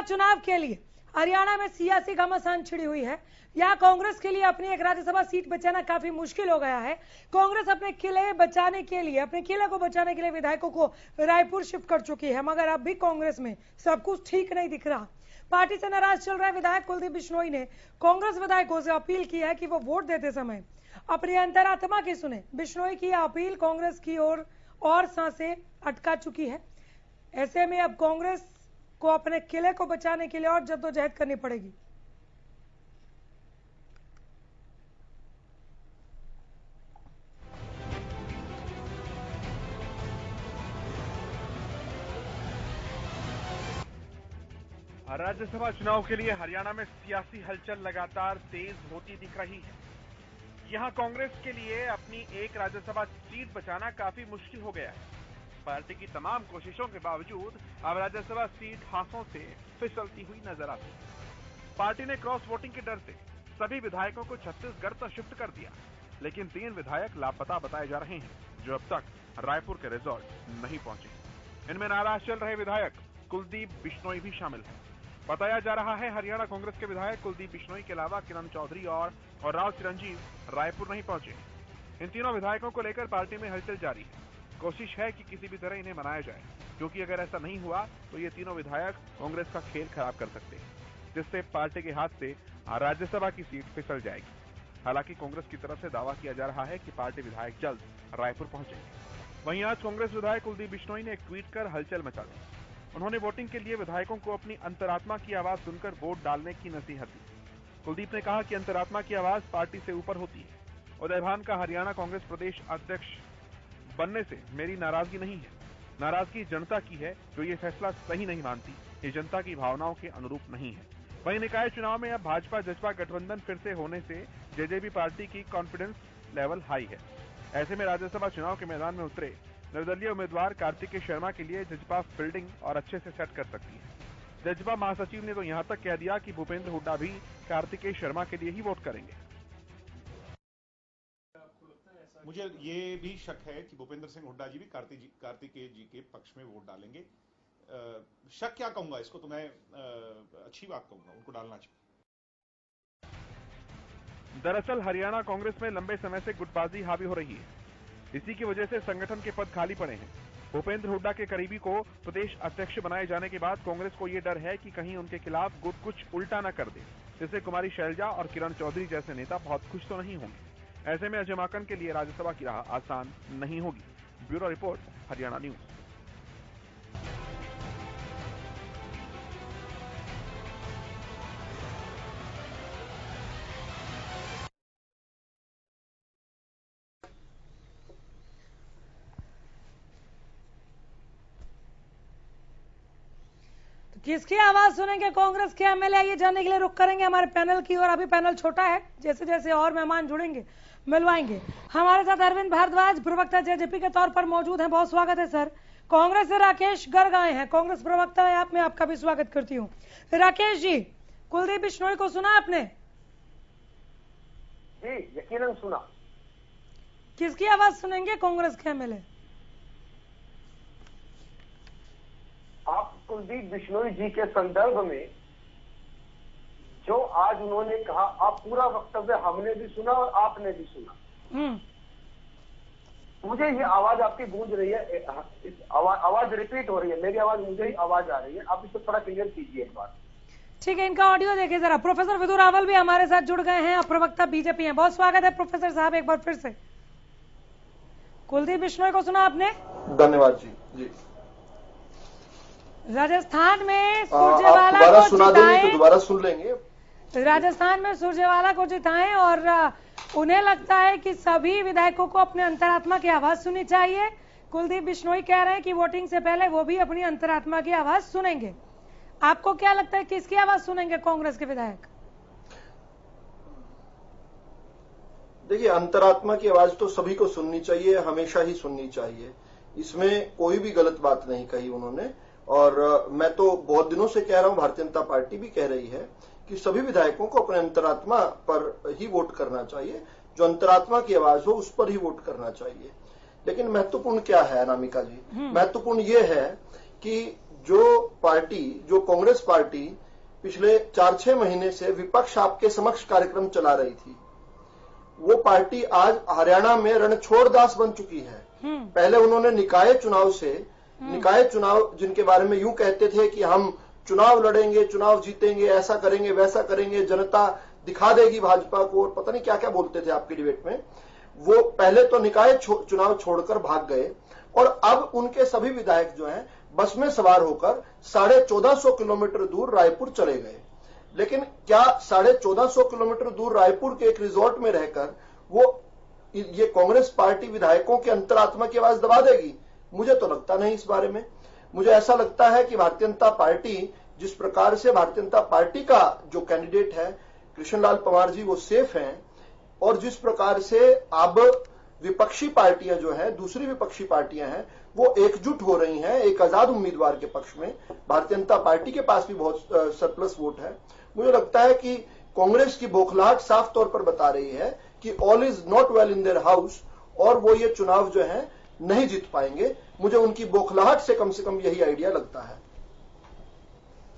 चुनाव के लिए हरियाणा में सियासी घमासान छिड़ी हुई है। यहाँ कांग्रेस के लिए अपनी एक राज्यसभा सीट बचाना काफी मुश्किल हो गया है। कांग्रेस अपने किले बचाने के लिए, अपने किले को बचाने के लिए विधायकों को रायपुर शिफ्ट कर चुकी है, मगर अब भी कांग्रेस में सब कुछ ठीक नहीं दिख रहा। पार्टी से नाराज चल रहे विधायक कुलदीप बिश्नोई ने कांग्रेस विधायकों से अपील की है कि वो वोट देते समय अपनी अंतरात्मा की सुने। बिश्नोई की अपील कांग्रेस की ओर और सांसें अटका चुकी है। ऐसे में अब कांग्रेस को अपने किले को बचाने के लिए और जद्दोजहद करनी पड़ेगी। राज्यसभा चुनाव के लिए हरियाणा में सियासी हलचल लगातार तेज होती दिख रही है। यहां कांग्रेस के लिए अपनी एक राज्यसभा सीट बचाना काफी मुश्किल हो गया है। पार्टी की तमाम कोशिशों के बावजूद अब राज्यसभा सीट हाथों से फिसलती हुई नजर आती है। पार्टी ने क्रॉस वोटिंग के डर से सभी विधायकों को छत्तीसगढ़ तक शिफ्ट कर दिया, लेकिन 3 विधायक लापता बताए जा रहे हैं, जो अब तक रायपुर के रिजॉर्ट नहीं पहुंचे। इनमें नाराज चल रहे विधायक कुलदीप बिश्नोई भी शामिल है। बताया जा रहा है हरियाणा कांग्रेस के विधायक कुलदीप बिश्नोई के अलावा किरण चौधरी और राव चिरंजीव रायपुर नहीं पहुंचे। इन तीनों विधायकों को लेकर पार्टी में हलचल जारी है। कोशिश है कि किसी भी तरह इन्हें मनाया जाए, क्योंकि अगर ऐसा नहीं हुआ तो ये तीनों विधायक कांग्रेस का खेल खराब कर सकते हैं, जिससे पार्टी के हाथ से राज्यसभा की सीट फिसल जाएगी। हालांकि कांग्रेस की तरफ से दावा किया जा रहा है कि पार्टी विधायक जल्द रायपुर पहुंचेंगे। वहीं आज कांग्रेस विधायक कुलदीप बिश्नोई ने एक ट्वीट कर हलचल मचा दी। उन्होंने वोटिंग के लिए विधायकों को अपनी अंतरात्मा की आवाज सुनकर वोट डालने की नसीहत दी। कुलदीप ने कहा कि अंतरात्मा की आवाज पार्टी से ऊपर होती है। उदय भान का हरियाणा कांग्रेस प्रदेश अध्यक्ष बनने से मेरी नाराजगी नहीं है, नाराजगी जनता की है, जो ये फैसला सही नहीं मानती। ये जनता की भावनाओं के अनुरूप नहीं है। वहीं निकाय चुनाव में अब भाजपा जसपा गठबंधन फिर से होने से जेजेपी पार्टी की कॉन्फिडेंस लेवल हाई है। ऐसे में राज्यसभा चुनाव के मैदान में उतरे निर्दलीय उम्मीदवार कार्तिकेय शर्मा के लिए जजपा फील्डिंग और अच्छे से सेट कर सकती है। जजपा महासचिव ने तो यहां तक कह दिया कि भूपेंद्र हुड्डा भी कार्तिकेय शर्मा के लिए ही वोट करेंगे। मुझे ये भी शक है कि भूपेंद्र सिंह हुड्डा जी भी कार्तिकेय जी के पक्ष में वोट डालेंगे। शक क्या कहूंगा इसको, तो मैं अच्छी बात कहूंगा, उनको डालना चाहिए। दरअसल हरियाणा कांग्रेस में लंबे समय से गुटबाजी हावी हो रही है। इसी की वजह से संगठन के पद खाली पड़े हैं। भूपेंद्र हुड्डा के करीबी को प्रदेश अध्यक्ष बनाए जाने के बाद कांग्रेस को यह डर है कि कहीं उनके खिलाफ गुट कुछ उल्टा न कर दे, जिससे कुमारी शैलजा और किरण चौधरी जैसे नेता बहुत खुश तो नहीं होंगे। ऐसे में अजय माकन के लिए राज्यसभा की राह आसान नहीं होगी। Bureau report, Haryana news. किसकी आवाज सुनेंगे कांग्रेस के एमएलए, ये जानने के लिए रुक करेंगे हमारे पैनल की ओर। अभी पैनल छोटा है, जैसे जैसे और मेहमान जुड़ेंगे मिलवाएंगे। हमारे साथ अरविंद भारद्वाज प्रवक्ता जेजेपी के तौर पर मौजूद हैं। बहुत स्वागत है सर। कांग्रेस से राकेश गर्ग आए हैं, कांग्रेस प्रवक्ता है आप, मैं आपका भी स्वागत करती हूँ। राकेश जी, कुलदीप बिश्नोई को सुना आपने? जी यकीनन सुना। किसकी आवाज सुनेंगे कांग्रेस के एमएलए? आप कुलदीप बिश्नोई जी के संदर्भ में जो आज उन्होंने कहा, आप पूरा वक्तव्य हमने भी सुना और आपने भी सुना। मुझे ये आवाज आपकी गूंज रही है, आवाज रिपीट हो रही है, मेरी आवाज मुझे ही आवाज आ रही है, आप इसको थोड़ा क्लियर कीजिए एक बार। ठीक है, इनका ऑडियो देखिए जरा। प्रोफेसर विदु रावल भी हमारे साथ जुड़ गए हैं, प्रवक्ता बीजेपी हैं। बहुत स्वागत है प्रोफेसर साहब एक बार फिर से। कुलदीप बिश्नोई को सुना आपने? धन्यवाद जी। राजस्थान में सुरजेवाला को जिताएं, तो दोबारा सुन लेंगे। राजस्थान में सुरजेवाला को जिताएं और उन्हें लगता है कि सभी विधायकों को अपने अंतरात्मा की आवाज सुननी चाहिए। कुलदीप बिश्नोई कह रहे हैं कि वोटिंग से पहले वो भी अपनी अंतरात्मा की आवाज सुनेंगे। आपको क्या लगता है किसकी आवाज सुनेंगे कांग्रेस के विधायक? देखिए, अंतरात्मा की आवाज तो सभी को सुननी चाहिए, हमेशा ही सुननी चाहिए। इसमें कोई भी गलत बात नहीं कही उन्होंने। और मैं तो बहुत दिनों से कह रहा हूं, भारतीय जनता पार्टी भी कह रही है कि सभी विधायकों को अपने अंतरात्मा पर ही वोट करना चाहिए। जो अंतरात्मा की आवाज हो उस पर ही वोट करना चाहिए। लेकिन महत्वपूर्ण क्या है अनामिका जी? महत्वपूर्ण ये है कि जो कांग्रेस पार्टी पिछले 4-6 महीने से विपक्ष आपके समक्ष कार्यक्रम चला रही थी, वो पार्टी आज हरियाणा में रणछोड़दास बन चुकी है। पहले उन्होंने निकाय चुनाव जिनके बारे में यूं कहते थे कि हम चुनाव लड़ेंगे, चुनाव जीतेंगे, ऐसा करेंगे, वैसा करेंगे, जनता दिखा देगी भाजपा को, और पता नहीं क्या क्या बोलते थे आपके डिबेट में। वो पहले तो निकाय चुनाव छोड़कर भाग गए और अब उनके सभी विधायक जो हैं बस में सवार होकर 1450 किलोमीटर दूर रायपुर चले गए। लेकिन क्या 1450 किलोमीटर दूर रायपुर के एक रिजॉर्ट में रहकर वो ये कांग्रेस पार्टी विधायकों के अंतरात्मा की आवाज दबा देगी? मुझे तो लगता नहीं इस बारे में। मुझे ऐसा लगता है कि भारतीय जनता पार्टी, जिस प्रकार से भारतीय जनता पार्टी का जो कैंडिडेट है कृष्णलाल पंवार जी, वो सेफ हैं, और जिस प्रकार से अब विपक्षी पार्टियां जो है, दूसरी विपक्षी पार्टियां हैं, वो एकजुट हो रही हैं एक आजाद उम्मीदवार के पक्ष में। भारतीय जनता पार्टी के पास भी बहुत सरप्लस वोट है। मुझे लगता है कि कांग्रेस की बौखलाहट साफ तौर पर बता रही है कि all is not well in their house, और वो ये चुनाव जो है नहीं जीत पाएंगे। मुझे उनकी बौखलाहट से कम यही आइडिया लगता है।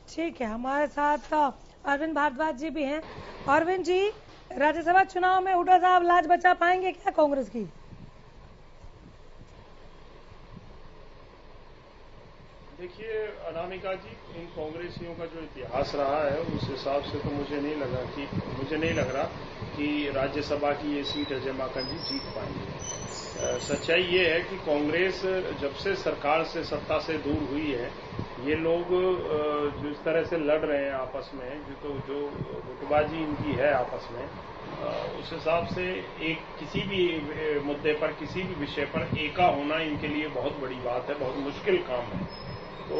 ठीक है, हमारे साथ अरविंद भारद्वाज जी भी हैं। अरविंद जी, राज्यसभा चुनाव में हुड्डा साहब लाज बचा पाएंगे क्या कांग्रेस की? देखिए अनामिका जी, इन कांग्रेसियों का जो इतिहास रहा है उस हिसाब से तो मुझे नहीं लग रहा कि राज्यसभा की ये सीट अजय माकन जी जीत पाएंगे। सच्चाई ये है कि कांग्रेस जब से सरकार से, सत्ता से दूर हुई है, ये लोग जिस तरह से लड़ रहे हैं आपस में, जो गुटबाजी इनकी है आपस में, उस हिसाब से एक किसी भी मुद्दे पर, किसी भी विषय पर एका होना इनके लिए बहुत बड़ी बात है, बहुत मुश्किल काम है। तो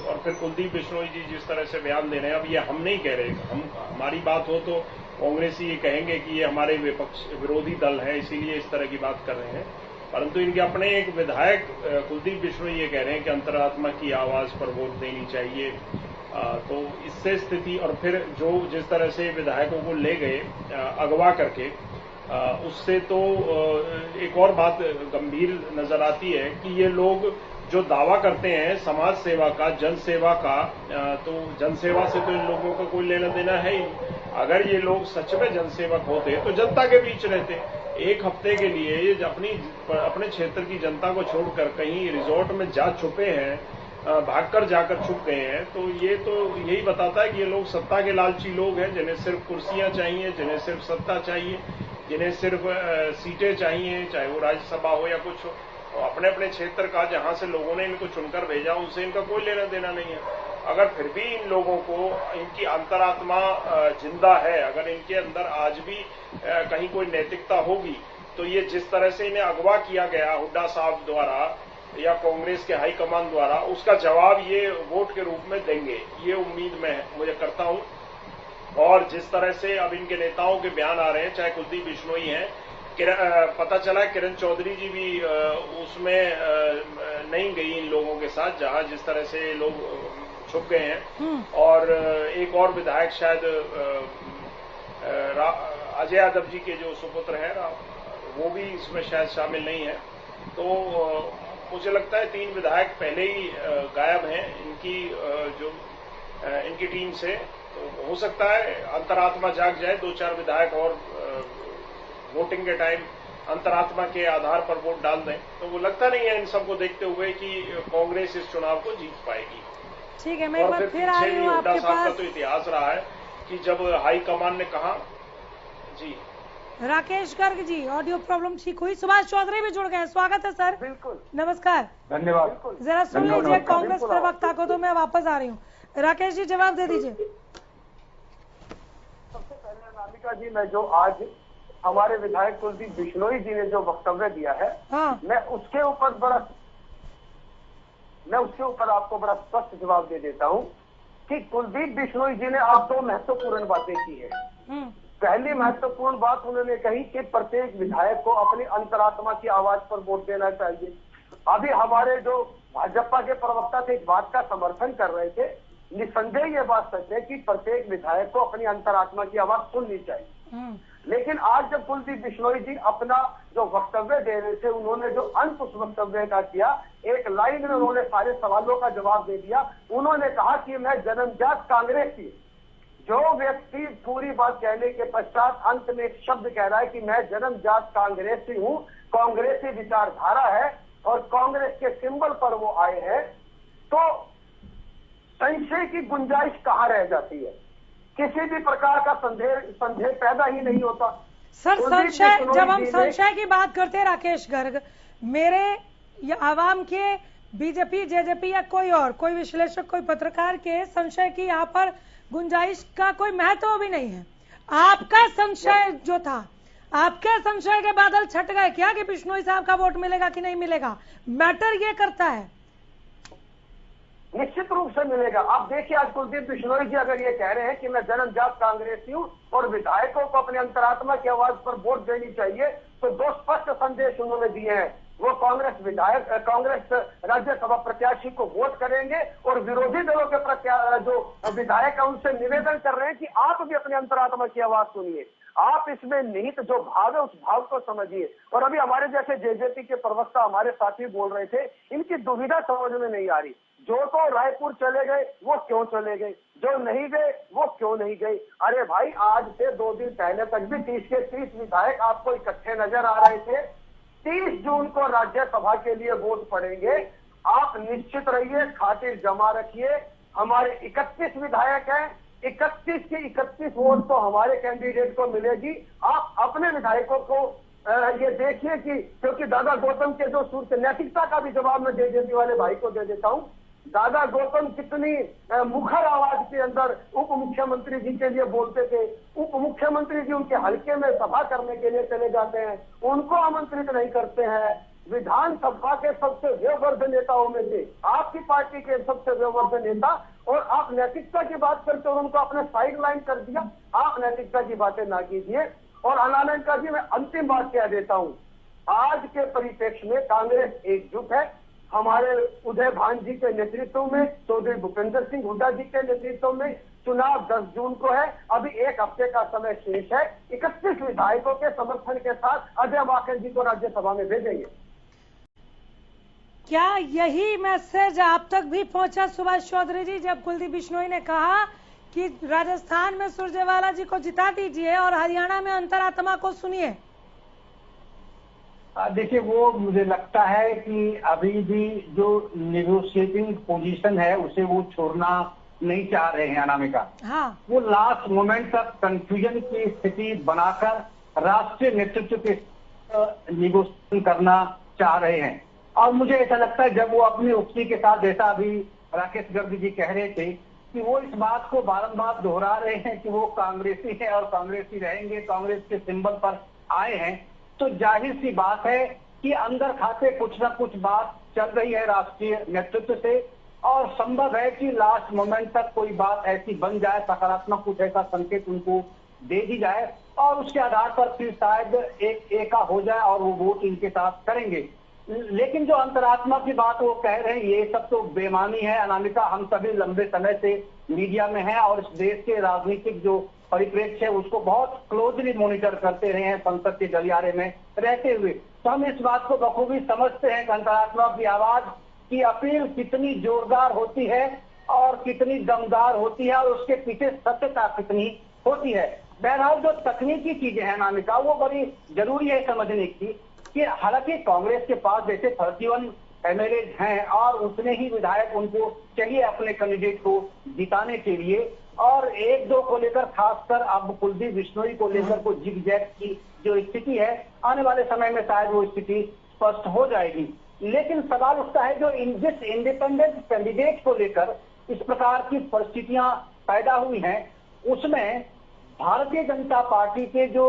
और फिर कुलदीप बिश्नोई जी जिस तरह से बयान दे रहे हैं, अब ये हम नहीं कह रहे, हमारी बात हो तो कांग्रेसी ये कहेंगे कि ये हमारे विरोधी दल है इसीलिए इस तरह की बात कर रहे हैं, परंतु इनके अपने एक विधायक कुलदीप बिश्नोई ये कह रहे हैं कि अंतरात्मा की आवाज पर वोट देनी चाहिए। तो इससे स्थिति, और फिर जो जिस तरह से विधायकों को ले गए अगवा करके, उससे तो एक और बात गंभीर नजर आती है कि ये लोग जो दावा करते हैं समाज सेवा का, जन सेवा का, तो जनसेवा से तो इन लोगों का कोई लेना देना है ही। अगर ये लोग सच में जनसेवक होते तो जनता के बीच रहते। एक हफ्ते के लिए ये अपने क्षेत्र की जनता को छोड़कर कहीं रिजॉर्ट में जा छुपे हैं, भागकर जाकर छुप गए हैं, तो ये तो यही बताता है कि ये लोग सत्ता के लालची लोग हैं, जिन्हें सिर्फ कुर्सियां चाहिए, जिन्हें सिर्फ सत्ता चाहिए, जिन्हें सिर्फ सीटें चाहिए, चाहे वो राज्यसभा हो या कुछ हो। अपने अपने क्षेत्र का, जहां से लोगों ने इनको चुनकर भेजा, उनसे इनका कोई लेना देना नहीं है। अगर फिर भी इन लोगों को इनकी अंतरात्मा जिंदा है, अगर इनके अंदर आज भी कहीं कोई नैतिकता होगी, तो ये जिस तरह से इन्हें अगवा किया गया हुड्डा साहब द्वारा या कांग्रेस के हाईकमान द्वारा, उसका जवाब ये वोट के रूप में देंगे, ये उम्मीद मैं मुझे करता हूं। और जिस तरह से अब इनके नेताओं के बयान आ रहे हैं, चाहे कुलदीप बिश्नोई हैं, पता चला किरण चौधरी जी भी उसमें नहीं गई इन लोगों के साथ, जहां जिस तरह से लोग छुप गए हैं। और एक और विधायक शायद अजय यादव जी के जो सुपुत्र हैं, वो भी इसमें शायद शामिल नहीं है। तो मुझे लगता है 3 विधायक पहले ही गायब हैं इनकी टीम से। तो हो सकता है अंतरात्मा जाग जाए, 2-4 विधायक और वोटिंग के टाइम अंतरात्मा के आधार पर वोट डाल दें। तो वो लगता नहीं है इन सबको देखते हुए कि कांग्रेस इस चुनाव को जीत पाएगी। ठीक है, मैं एक बार फिर आ रही हूं आपके पास। का तो इतिहास रहा है कि जब हाईकमान ने कहा जी। राकेश गर्ग जी, ऑडियो प्रॉब्लम ठीक हुई। सुभाष चौधरी भी जुड़ गए, स्वागत है सर। बिल्कुल, नमस्कार, धन्यवाद। जरा सुन लीजिए कांग्रेस प्रवक्ता को, तो मैं वापस आ रही हूँ। राकेश जी जवाब दे दीजिए। सबसे पहले अनामिका जी, मैं जो आज हमारे विधायक कुलदीप बिश्नोई जी ने जो वक्तव्य दिया है, हाँ। मैं उसके ऊपर आपको बड़ा स्पष्ट जवाब दे देता हूं कि कुलदीप बिश्नोई जी ने आज 2 महत्वपूर्ण बातें की है। पहली महत्वपूर्ण बात उन्होंने कही कि प्रत्येक विधायक को अपनी अंतरात्मा की आवाज पर वोट देना चाहिए। अभी हमारे जो भाजपा के प्रवक्ता थे इस बात का समर्थन कर रहे थे। निसंदेह ये बात सच है कि प्रत्येक विधायक को अपनी अंतरात्मा की आवाज सुननी चाहिए। लेकिन आज जब कुलदीप बिश्नोई जी अपना जो वक्तव्य दे रहे थे, उन्होंने जो अंत उस वक्तव्य का किया, एक लाइन में उन्होंने सारे सवालों का जवाब दे दिया। उन्होंने कहा कि मैं जन्मजात कांग्रेसी। जो व्यक्ति पूरी बात कहने के पश्चात अंत में एक शब्द कह रहा है कि मैं जन्मजात कांग्रेसी हूं, कांग्रेसी विचारधारा है और कांग्रेस के सिंबल पर वो आए हैं, तो संशय की गुंजाइश कहां रह जाती है? किसी भी प्रकार का संदेह पैदा ही नहीं होता। सर, संशय, जब हम संशय की बात करते हैं राकेश गर्ग, मेरे या आवाम के, बीजेपी, जेजेपी या कोई विश्लेषक, कोई पत्रकार के संशय की यहाँ पर गुंजाइश का कोई महत्व भी नहीं है। आपका संशय जो था, आपके संशय के बादल छट गए क्या कि बिश्नोई साहब का वोट मिलेगा कि नहीं मिलेगा? मैटर ये करता है। निश्चित रूप से मिलेगा। आप देखिए, आज कुलदीप बिश्नोई जी अगर ये कह रहे हैं कि मैं जन्मजात कांग्रेसी हूं और विधायकों को अपने अंतरात्मा की आवाज पर वोट देनी चाहिए, तो दो स्पष्ट संदेश उन्होंने दिए हैं। वो कांग्रेस राज्यसभा प्रत्याशी को वोट करेंगे और विरोधी दलों के जो विधायक है उनसे निवेदन कर रहे हैं कि आप भी अपने अंतरात्मा की आवाज सुनिए, आप इसमें निहित जो भाव है उस भाव को समझिए। और अभी हमारे जैसे जेजेपी के प्रवक्ता हमारे साथी बोल रहे थे, इनकी दुविधा समझ में नहीं आ रही। जो तो रायपुर चले गए वो क्यों चले गए, जो नहीं गए वो क्यों नहीं गए? अरे भाई, आज से 2 दिन पहले तक भी 30 के 30 विधायक आपको इकट्ठे नजर आ रहे थे। 30 जून को राज्यसभा के लिए वोट पड़ेंगे। आप निश्चित रहिए, खातिर जमा रखिए। हमारे 31 विधायक हैं, 31 के 31 वोट तो हमारे कैंडिडेट को मिलेगी। आप अपने विधायकों को ये देखिए कि, क्योंकि दादा गौतम के जो सूत्र, नैतिकता का भी जवाब मैं जेजेपी वाले भाई को दे देता हूं। दादा गौतम कितनी मुखर आवाज के अंदर उप मुख्यमंत्री जी के लिए बोलते थे। उप मुख्यमंत्री जी उनके हल्के में सभा करने के लिए चले जाते हैं, उनको आमंत्रित नहीं करते हैं। विधानसभा के सबसे वयोवृद्ध नेताओं में से, आपकी पार्टी के सबसे वयोवृद्ध नेता, और आप नैतिकता की बात करते हो, उनको आपने साइड लाइन कर दिया। आप नैतिकता की बातें ना कीजिए। और अनानंद जी, मैं अंतिम बात कह देता हूं, आज के परिप्रेक्ष्य में कांग्रेस एकजुट है। हमारे उदय भान जी के नेतृत्व में, चौधरी भूपेंद्र सिंह हुड्डा जी के नेतृत्व में चुनाव 10 जून को है। अभी 1 हफ्ते का समय शेष है। 31 विधायकों के समर्थन के साथ अजय माकन जी को राज्यसभा में भेजेंगे। क्या यही मैसेज आप तक भी पहुंचा सुभाष चौधरी जी, जब कुलदीप बिश्नोई ने कहा कि राजस्थान में सुरजेवाला जी को जिता दीजिए और हरियाणा में अंतरात्मा को सुनिए? देखिए, वो मुझे लगता है कि अभी भी जो नेगोशिएटिंग पोजीशन है उसे वो छोड़ना नहीं चाह रहे हैं अनामिका। हाँ। वो लास्ट मोमेंट तक कंफ्यूजन की स्थिति बनाकर राष्ट्रीय नेतृत्व के नेगोशिएशन करना चाह रहे हैं। और मुझे ऐसा लगता है, जब वो अपनी उक्ति के साथ, जैसा अभी राकेश गर्ग जी कह रहे थे कि वो इस बात को बारंबार दोहरा रहे हैं कि वो कांग्रेसी हैं और कांग्रेसी रहेंगे, कांग्रेस के सिंबल पर आए हैं, तो जाहिर सी बात है कि अंदर खाते कुछ न कुछ बात चल रही है राष्ट्रीय नेतृत्व से। और संभव है कि लास्ट मोमेंट तक कोई बात ऐसी बन जाए, सकारात्मक कुछ ऐसा संकेत उनको दे दी जाए और उसके आधार पर फिर शायद एका हो जाए और वो वोट इनके साथ करेंगे। लेकिन जो अंतरात्मा की बात वो कह रहे हैं, ये सब तो बेमानी है अनामिका। हम सभी लंबे समय से मीडिया में हैं और इस देश के राजनीतिक जो परिप्रेक्ष्य है उसको बहुत क्लोजली मॉनिटर करते रहे हैं संसद के गलियारे में रहते हुए। तो हम इस बात को बखूबी समझते हैं कि अंतरात्मा की आवाज की अपील कितनी जोरदार होती है और कितनी दमदार होती है और उसके पीछे सत्यता कितनी होती है। बहरहाल जो तकनीकी चीजें हैं अनामिका, वो बड़ी जरूरी है समझने की कि हालांकि कांग्रेस के पास जैसे 31 एमएलए हैं और उतने ही विधायक उनको चाहिए अपने कैंडिडेट को जिताने के लिए, और 1-2 को लेकर खासकर अब कुलदीप बिश्नोई को लेकर को जिग-जैग की जो स्थिति है, आने वाले समय में शायद वो स्थिति स्पष्ट हो जाएगी। लेकिन सवाल उठता है जो जिस इंडिपेंडेंट कैंडिडेट को लेकर इस प्रकार की परिस्थितियां पैदा हुई हैं, उसमें भारतीय जनता पार्टी के जो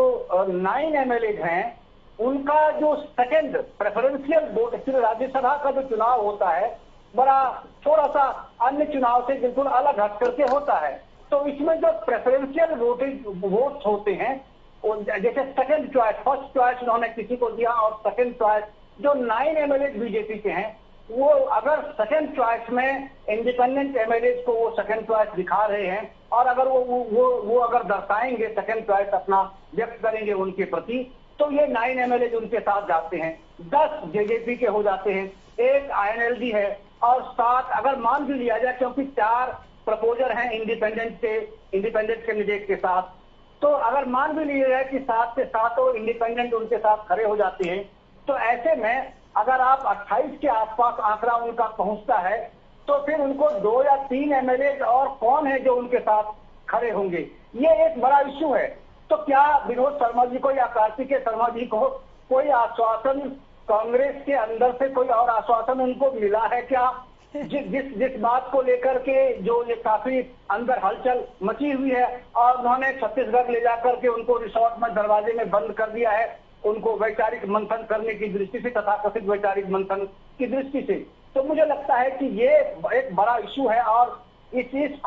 9 एमएलए हैं उनका जो second preferential vote, actually Rajya Sabha का जो चुनाव होता है बड़ा थोड़ा सा अन्य चुनाव से बिल्कुल अलग हट करके होता है। तो इसमें जो प्रेफरेंशियल वोट्स होते हैं, जैसे सेकंड चॉइस, फर्स्ट चॉइस उन्होंने किसी को दिया और सेकंड चॉइस जो 9 एमएलए बीजेपी के हैं, वो अगर सेकंड चॉइस में इंडिपेंडेंट एमएलए को वो सेकंड चॉइस दिखा रहे हैं और अगर वो अगर दर्शाएंगे, सेकंड चॉइस अपना व्यक्त करेंगे उनके प्रति, तो ये 9 MLA उनके साथ जाते हैं, 10 जेजेपी के हो जाते हैं, 1 INLD है और 7 अगर मान भी लिया जाए, क्योंकि 4 प्रपोजर हैं इंडिपेंडेंट कैंडिडेट के साथ, तो अगर मान भी लिया जाए कि 7 से 7 इंडिपेंडेंट उनके साथ खड़े हो जाते हैं, तो ऐसे में अगर आप 28 के आसपास आंकड़ा उनका पहुंचता है, तो फिर उनको 2 या 3 MLA और कौन है जो उनके साथ खड़े होंगे, ये एक बड़ा इश्यू है। तो क्या विनोद शर्मा जी को या कार्तिकेय शर्मा जी को कोई आश्वासन कांग्रेस के अंदर से, कोई और आश्वासन उनको मिला है क्या? जिस बात को लेकर के जो ये काफी अंदर हलचल मची हुई है और उन्होंने छत्तीसगढ़ ले जाकर के उनको रिसोर्ट में दरवाजे में बंद कर दिया है, उनको वैचारिक मंथन करने की दृष्टि से, तथाकथित वैचारिक मंथन की दृष्टि से। तो मुझे लगता है कि ये एक बड़ा इश्यू है और इस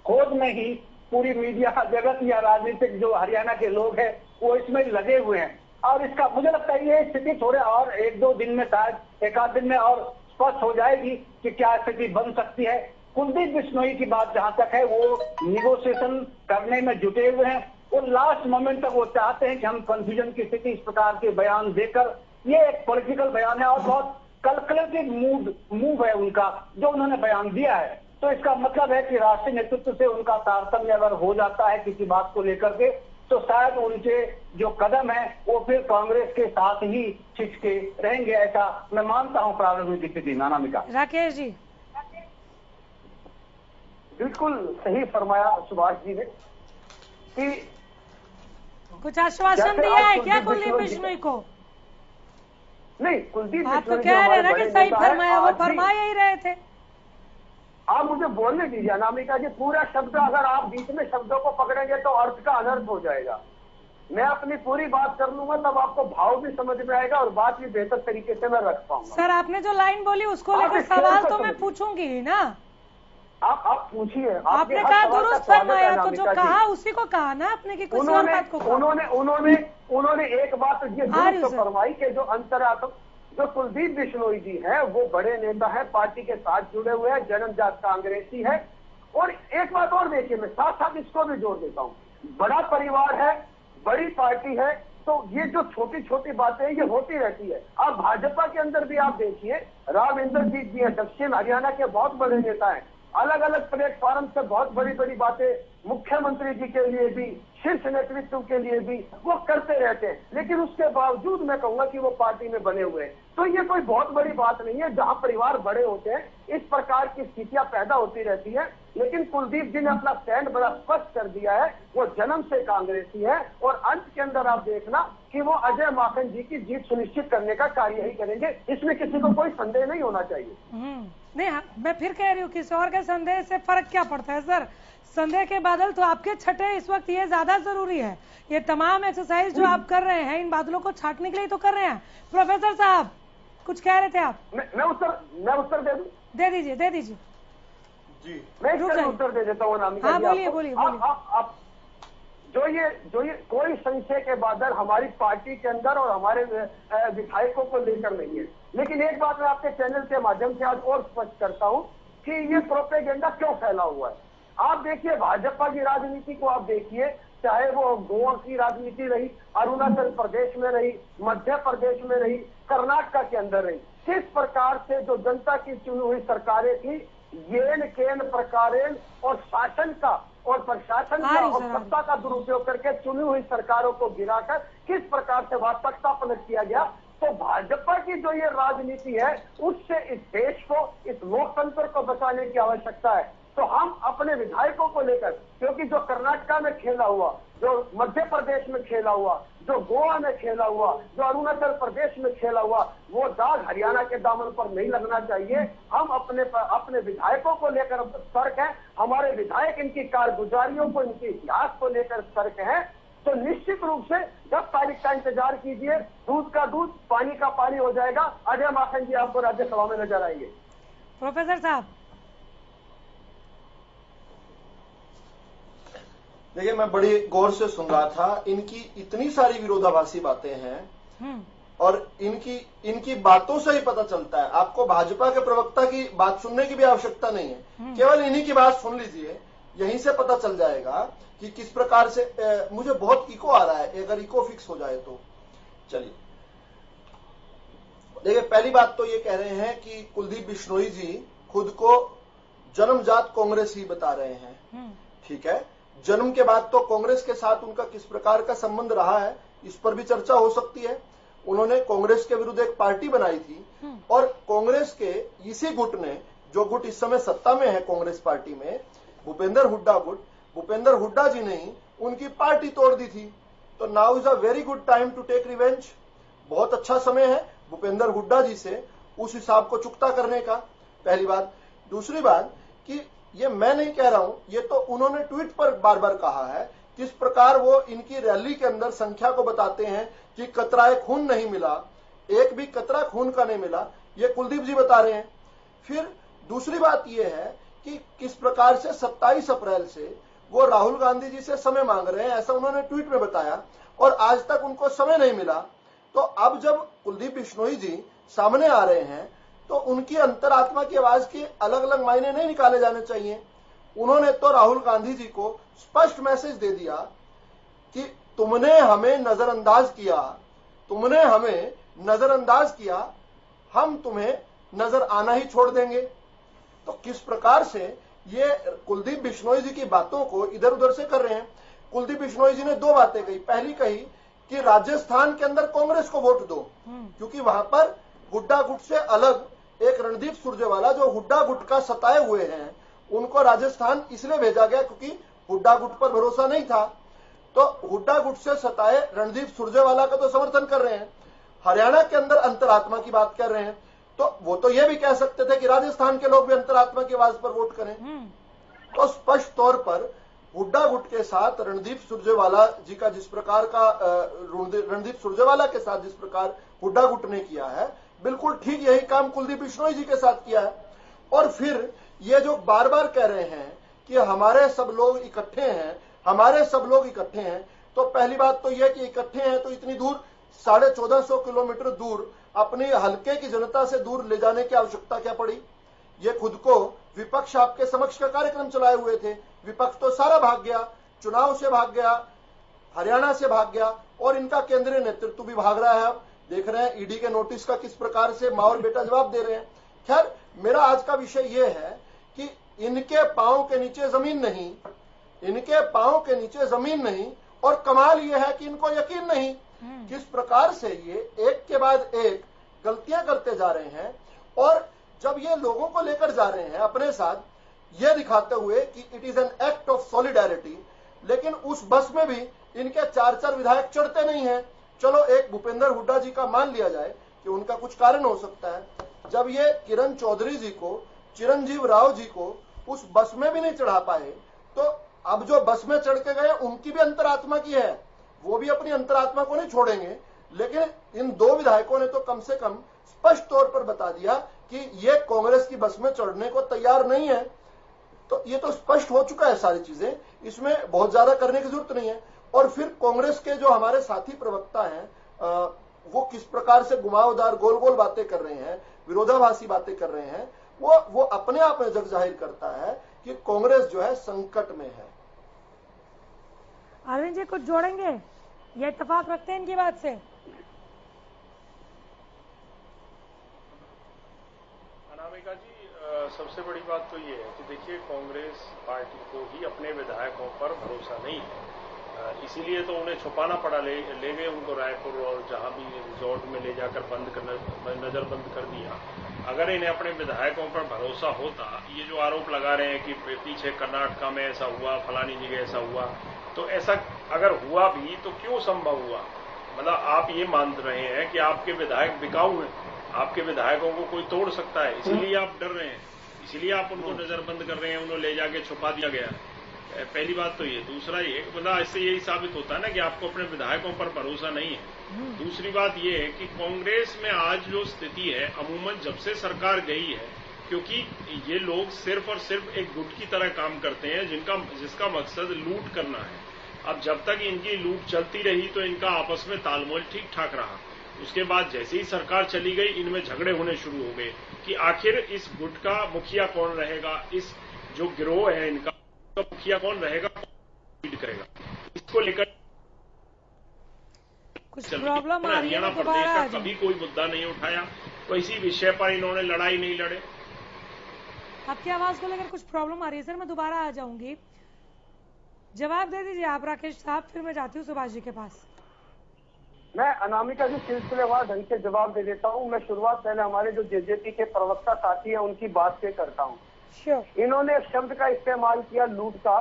खोज में ही पूरी मीडिया जगत या राजनीतिक जो हरियाणा के लोग हैं वो इसमें लगे हुए हैं और इसका मुझे लगता है ये स्थिति थोड़े और 1-2 दिन में, शायद 1 आध दिन में और स्पष्ट हो जाएगी कि क्या स्थिति बन सकती है। कुलदीप बिश्नोई की बात जहां तक है, वो निगोशिएशन करने में जुटे हुए हैं, वो लास्ट मोमेंट तक वो चाहते हैं कि हम कंफ्यूजन की स्थिति इस प्रकार के बयान देकर, ये एक पॉलिटिकल बयान है और बहुत कैलकुलेटेड मूव है उनका जो उन्होंने बयान दिया है। तो इसका मतलब है कि राष्ट्रीय नेतृत्व से उनका तारतम्य अगर हो जाता है किसी बात को लेकर के, तो शायद उनके जो कदम है वो फिर कांग्रेस के साथ ही छिटके रहेंगे, ऐसा मैं मानता हूं प्रारंभिक स्थिति में। अनामिका। राकेश जी। बिल्कुल सही फरमाया सुभाष जी ने कि कुछ आश्वासन दिया है क्या कुलदीप बिश्नोई को? नहीं, कुलदीप आप तो कह रहे हैं ना कि सही फरमाया, वो फरमा ही रहे थे। आप मुझे बोलने दीजिए अनामिका जी, पूरा शब्द अगर आप बीच में शब्दों को पकड़ेंगे तो अर्थ का अनर्थ हो जाएगा। मैं अपनी पूरी बात कर लूंगा तब आपको भाव भी समझ में आएगा और बात भी बेहतर तरीके से मैं रख पाऊंगा। सर आपने जो लाइन बोली उसको लेकर सवाल तो मैं पूछूंगी ही ना। आप पूछिए। आपने कहा दुरुस्त फरमाया, तो जो कहा उसी को कहा ना आपने कि कुछ और बात को कहा। उन्होंने एक बात ये दुरुस्त फरमाई कि जो अंतरात्मा जो कुलदीप बिश्नोई जी है वो बड़े नेता है, पार्टी के साथ जुड़े हुए हैं, जन्मजात कांग्रेसी है। और एक बात और देखिए, मैं साथ साथ इसको भी जोड़ देता हूँ, बड़ा परिवार है, बड़ी पार्टी है, तो ये जो छोटी छोटी बातें हैं ये होती रहती है। अब भाजपा के अंदर भी आप देखिए, राव इंद्रजीत जी है, दक्षिण हरियाणा के बहुत बड़े नेता हैं, अलग अलग प्लेटफॉर्म से बहुत बड़ी बड़ी बातें मुख्यमंत्री जी के लिए भी, शीर्ष नेतृत्व के लिए भी वो करते रहते हैं, लेकिन उसके बावजूद मैं कहूंगा कि वो पार्टी में बने हुए हैं। तो ये कोई बहुत बड़ी बात नहीं है, जहां परिवार बड़े होते हैं इस प्रकार की स्थितियां पैदा होती रहती है। लेकिन कुलदीप जी ने अपना स्टैंड बड़ा स्पष्ट कर दिया है, वो जन्म से कांग्रेसी है और अंत के अंदर आप देखना कि वो अजय माकन जी की जीत सुनिश्चित करने का कार्य ही करेंगे, इसमें किसी को कोई संदेह नहीं होना चाहिए। नहीं, मैं फिर कह रही हूँ किसी और के संदेह से फर्क क्या पड़ता है सर? संदेह के बादल तो आपके छठे इस वक्त ये ज्यादा जरूरी है। ये तमाम एक्सरसाइज जो आप कर रहे हैं इन बादलों को छाटने के लिए तो कर रहे हैं। प्रोफेसर साहब कुछ कह रहे थे आप? मैं उत्तर दे दूं? दे दीजिए जी। मैं इसका उत्तर दे देता हूँ। हाँ बोलिए। आप जो ये कोई संशय के बादल हमारी पार्टी के अंदर और हमारे विधायकों को लेकर नहीं है, लेकिन एक बात मैं आपके चैनल के माध्यम से आज और स्पष्ट करता हूं कि ये प्रोपेगेंडा क्यों फैला हुआ है। आप देखिए भाजपा की राजनीति को, आप देखिए, चाहे वो गोवा की राजनीति रही, अरुणाचल प्रदेश में रही, मध्य प्रदेश में रही, कर्नाटक के अंदर रही, किस प्रकार से जो जनता की चुनी हुई सरकारें थी, येन केन प्रकारेण और शासन का और प्रशासन का और सत्ता का दुरुपयोग करके चुनी हुई सरकारों को गिराकर किस प्रकार से वास्तविकता पलट किया गया। तो भाजपा की जो ये राजनीति है उससे इस देश को, इस लोकतंत्र को बचाने की आवश्यकता है। तो हम अपने विधायकों को लेकर, क्योंकि जो कर्नाटक में खेला हुआ, जो मध्य प्रदेश में खेला हुआ, जो गोवा में खेला हुआ, जो अरुणाचल प्रदेश में खेला हुआ, वो दाग हरियाणा के दामन पर नहीं लगना चाहिए। हम अपने विधायकों को लेकर सतर्क हैं, हमारे विधायक इनकी कारगुजारियों को, इनके इतिहास को लेकर सतर्क हैं। तो निश्चित रूप से 10 तारीख का इंतजार कीजिए, दूध का दूध, पानी का पानी हो जाएगा। अजय माकन जी आपको राज्यसभा में नजर आएंगे। प्रोफेसर साहब देखिए, मैं बड़ी गौर से सुन रहा था, इनकी इतनी सारी विरोधाभासी बातें हैं और इनकी बातों से ही पता चलता है। आपको भाजपा के प्रवक्ता की बात सुनने की भी आवश्यकता नहीं है, केवल इन्हीं की बात सुन लीजिए, यहीं से पता चल जाएगा कि किस प्रकार से मुझे बहुत इको आ रहा है, अगर इको फिक्स हो जाए तो चलिए, देखिए, पहली बात तो ये कह रहे हैं कि कुलदीप बिश्नोई जी खुद को जन्मजात कांग्रेस ही बता रहे हैं। ठीक है, जन्म के बाद तो कांग्रेस के साथ उनका किस प्रकार का संबंध रहा है इस पर भी चर्चा हो सकती है। उन्होंने कांग्रेस के विरुद्ध एक पार्टी बनाई थी और कांग्रेस के इसी गुट ने, जो गुट इस समय सत्ता में है कांग्रेस पार्टी में, भूपेंद्र हुड्डा गुट, भूपेंद्र हुड्डा जी ने ही उनकी पार्टी तोड़ दी थी। तो now is a very good time to take revenge. बहुत अच्छा समय है भूपेंद्र हुड्डा जी से उस हिसाब को चुकता करने का, पहली बात। दूसरी बात कि ये मैं नहीं कह रहा हूं, ये तो उन्होंने ट्वीट पर बार बार कहा है, किस प्रकार वो इनकी रैली के अंदर संख्या को बताते हैं कि कतराए खून नहीं मिला, एक भी कतरा खून का नहीं मिला, ये कुलदीप जी बता रहे हैं। फिर दूसरी बात ये है कि किस प्रकार से 27 अप्रैल से वो राहुल गांधी जी से समय मांग रहे हैं, ऐसा उन्होंने ट्वीट में बताया, और आज तक उनको समय नहीं मिला। तो अब जब कुलदीप बिश्नोई जी सामने आ रहे हैं तो उनकी अंतरात्मा की आवाज के अलग अलग मायने नहीं निकाले जाने चाहिए। उन्होंने तो राहुल गांधी जी को स्पष्ट मैसेज दे दिया कि तुमने हमें नजरअंदाज किया, तुमने हमें नजरअंदाज किया, हम तुम्हें नजर आना ही छोड़ देंगे। तो किस प्रकार से ये कुलदीप बिश्नोई जी की बातों को इधर उधर से कर रहे हैं। कुलदीप बिश्नोई जी ने दो बातें कही। पहली कही कि राजस्थान के अंदर कांग्रेस को वोट दो, क्योंकि वहां पर हुड्डा गुट से अलग एक रणदीप सुरजेवाला जो हुड्डा गुट का सताए हुए हैं, उनको राजस्थान इसलिए भेजा गया क्योंकि हुड्डा गुट पर भरोसा नहीं था। तो हुड्डा गुट से सताए रणदीप सुरजेवाला का तो समर्थन कर रहे हैं, हरियाणा के अंदर अंतरात्मा की बात कर रहे हैं। तो वो तो ये भी कह सकते थे कि राजस्थान के लोग भी अंतरात्मा की आवाज पर वोट करें। तो स्पष्ट तौर पर हुड्डा गुट के साथ रणदीप सुरजेवाला जी का जिस प्रकार का रणदीप सुरजेवाला के साथ जिस प्रकार हुड्डा गुट ने किया है, बिल्कुल ठीक यही काम कुलदीप बिश्नोई जी के साथ किया है। और फिर ये जो बार बार कह रहे हैं कि हमारे सब लोग इकट्ठे हैं, हमारे सब लोग इकट्ठे हैं, तो पहली बात तो यह कि इकट्ठे हैं तो इतनी दूर 1450 किलोमीटर दूर अपने हलके की जनता से दूर ले जाने की आवश्यकता क्या पड़ी। ये खुद को विपक्ष आपके समक्ष का कार्यक्रम चलाए हुए थे, विपक्ष तो सारा भाग गया, चुनाव से भाग गया, हरियाणा से भाग गया, और इनका केंद्रीय नेतृत्व भी भाग रहा है। आप देख रहे हैं ईडी के नोटिस का किस प्रकार से माँ और बेटा जवाब दे रहे हैं। खैर, मेरा आज का विषय यह है कि इनके पांव के नीचे जमीन नहीं, इनके पांव के नीचे जमीन नहीं, और कमाल यह है कि इनको यकीन नहीं किस प्रकार से ये एक के बाद एक गलतियां करते जा रहे हैं। और जब ये लोगों को लेकर जा रहे हैं अपने साथ, ये दिखाते हुए कि it is an act of solidarity, लेकिन उस बस में भी इनके 4 विधायक चढ़ते नहीं हैं। चलो, एक भूपेंद्र हुड्डा जी का मान लिया जाए कि उनका कुछ कारण हो सकता है। जब ये किरण चौधरी जी को, चिरंजीव राव जी को उस बस में भी नहीं चढ़ा पाए, तो अब जो बस में चढ़ के गए उनकी भी अंतरात्मा की है, वो भी अपनी अंतरात्मा को नहीं छोड़ेंगे। लेकिन इन दो विधायकों ने तो कम से कम स्पष्ट तौर पर बता दिया कि ये कांग्रेस की बस में चढ़ने को तैयार नहीं है। तो ये तो स्पष्ट हो चुका है सारी चीजें, इसमें बहुत ज्यादा करने की जरूरत नहीं है। और फिर कांग्रेस के जो हमारे साथी प्रवक्ता हैं, वो किस प्रकार से घुमावदार गोल गोल बातें कर रहे हैं, विरोधाभासी बातें कर रहे हैं, वो अपने आप में जग जाहिर करता है कि कांग्रेस जो है संकट में है। अरविंद जी कुछ जोड़ेंगे, ये इत्तेफाक रखते हैं इनकी बात से? अनामिका जी, सबसे बड़ी बात तो ये है कि देखिए, कांग्रेस पार्टी को ही अपने विधायकों पर भरोसा नहीं है, इसीलिए तो उन्हें छुपाना पड़ा। ले गए उनको रायपुर और जहां भी रिजॉर्ट में ले जाकर नजरबंद कर दिया। अगर इन्हें अपने विधायकों पर भरोसा होता, ये जो आरोप लगा रहे हैं कि पीछे कर्नाटका में ऐसा हुआ, फलानी जगह ऐसा हुआ, तो ऐसा अगर हुआ भी तो क्यों संभव हुआ? मतलब आप ये मान रहे हैं कि आपके विधायक बिकाऊ हैं, आपके विधायकों को कोई तोड़ सकता है, इसीलिए आप डर रहे हैं, इसीलिए आप उनको नजरबंद कर रहे हैं, उन्हें ले जाके छुपा दिया गया। पहली बात तो ये। दूसरा ये, मतलब इससे यही साबित होता है ना कि आपको अपने विधायकों पर भरोसा नहीं है। दूसरी बात ये है कि कांग्रेस में आज जो स्थिति है, अमूमन जब से सरकार गई है, क्योंकि ये लोग सिर्फ और सिर्फ एक गुट की तरह काम करते हैं जिसका मकसद लूट करना है। अब जब तक इनकी लूट चलती रही तो इनका आपस में तालमेल ठीक ठाक रहा। उसके बाद जैसे ही सरकार चली गई, इनमें झगड़े होने शुरू हो गए कि आखिर इस गुट का मुखिया कौन रहेगा, इस जो गिरोह है इनका मुखिया कौन रहेगा, लीड करेगा, इसको लेकर कुछ प्रॉब्लम आ रही है, हरियाणा प्रदेश का कभी कोई मुद्दा नहीं उठाया, तो इसी विषय पर इन्होंने लड़ाई नहीं लड़े। आपकी आवाज को लेकर कुछ प्रॉब्लम आ रही है सर, मैं दोबारा आ जाऊंगी, जवाब दे दीजिए आप राकेश साहब, फिर मैं जाती हूँ सुभाष जी के पास। मैं अनामिका जी सिलसिलेवार ढंग से जवाब दे देता हूँ। मैं शुरुआत पहले हमारे जो जेजेपी के प्रवक्ता साथी हैं उनकी बात से करता हूँ। इन्होंने एक शब्द का इस्तेमाल किया, लूट का।